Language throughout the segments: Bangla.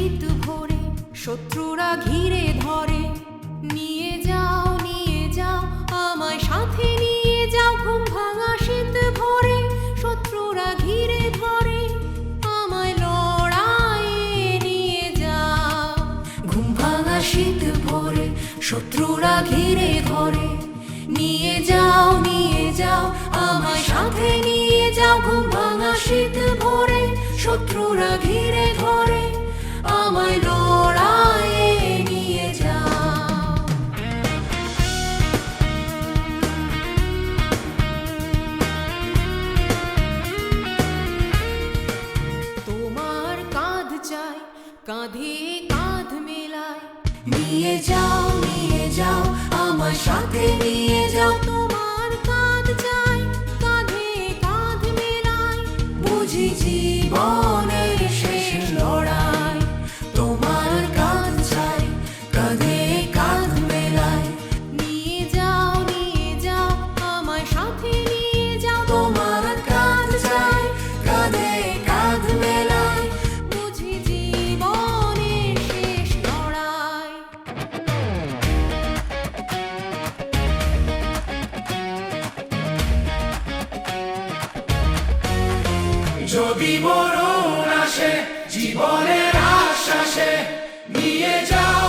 শীত ভরে শত্রুরা ঘিরে ধরে। নিয়ে যাও আমায় সাথে নিয়ে যাও, ঘুম ভাঙা শীত ভরে শত্রুরা ঘিরে ধরে। আমায় লড়াইয়ে নিয়ে যাও, ঘুম ভাঙা শীত ভরে শত্রুরা ঘিরে ধরে। নিয়ে যাও আমায় সাথে নিয়ে যাও, ঘুম ভাঙা শীত ভরে শত্রুরা ঘিরে ধরে। আমায় লড়াইয়ে নিয়ে যাও। তোমার কাঁধ চাই, কাঁধে কাঁধ মেলায়। নিয়ে যাও আমায় সাথে নিয়ে যাও। তোমার কাঁধ চাই, কাঁধে কাঁধ মেলায়। বুঝি জীবনের শেষ লড়াই। তোমার কাঁধ চাই, কাঁধে কাঁধ মেলায়। নিয়ে যাও আমায় সাথে নিয়ে যাও। তোমার কাঁধ চাই, কাঁধে কাঁধ মেলায়। বুঝি জীবনের শেষ লড়াই। যদি মরণ আসে জীবনের আশ্বাসে, নিয়ে যাও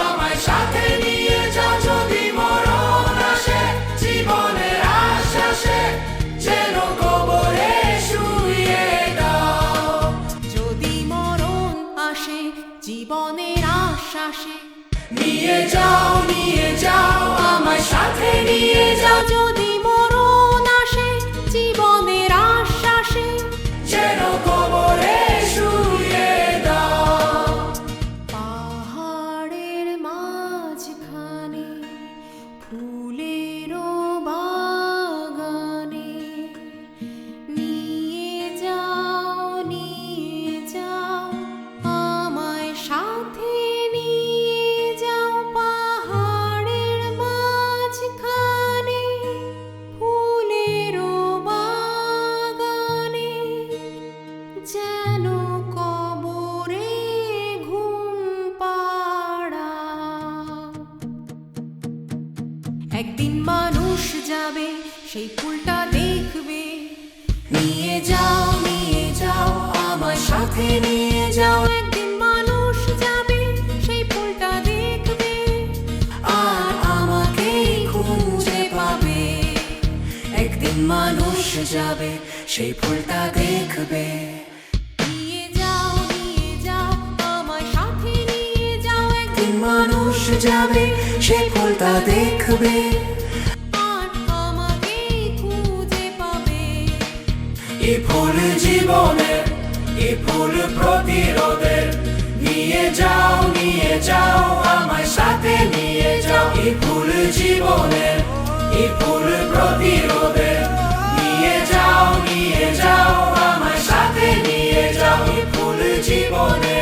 আমায় সাথে নিয়ে যাও। যদি মরণ আসে জীবনের আশ্বাসে, যেন কবরে শুইয়ে দাও। যদি মরণ আসে জীবনের আশ্বাসে, নিয়ে যাও আমায় সাথে নিয়ে যাও। যদি মরণ আসে জীবনের আশ্বাসে, যেন কবরে শুইয়ে দাও। পাহাড়ের মাঝখানে ফুলের বাগানে। নিয়ে যাও আমায় সাথে নিয়ে যাও। পাহাড়ের মাঝখানে ফুলের বাগানে, যেন কবরে ঘুম পাড়া। একদিন মানুষ যাবে সেই ফুলটা দেখবে। নিয়ে যাও আমায় সাথে নিয়ে যাও। একদিন মানুষ যাবে সেই ফুলটা দেখবে, আর আমাকেই খুঁজে পাবে। একদিন মানুষ যাবে সেই ফুলটা দেখবে। নিয়ে যাও আমায় সাথে নিয়ে যাও। একদিন মানুষ যাবে সেই ফুলটা দেখবে, আর আমাকেই খুঁজে পাবে। এ ফুল জীবনের, এ ফুল প্রতিরোধের। নিয়ে যাও আমায় সাথে নিয়ে যাও। এ ফুল জীবনের, এ ফুল প্রতিরোধের। নিয়ে যাও আমায় সাথে নিয়ে যাও। এ ফুল জীবনের।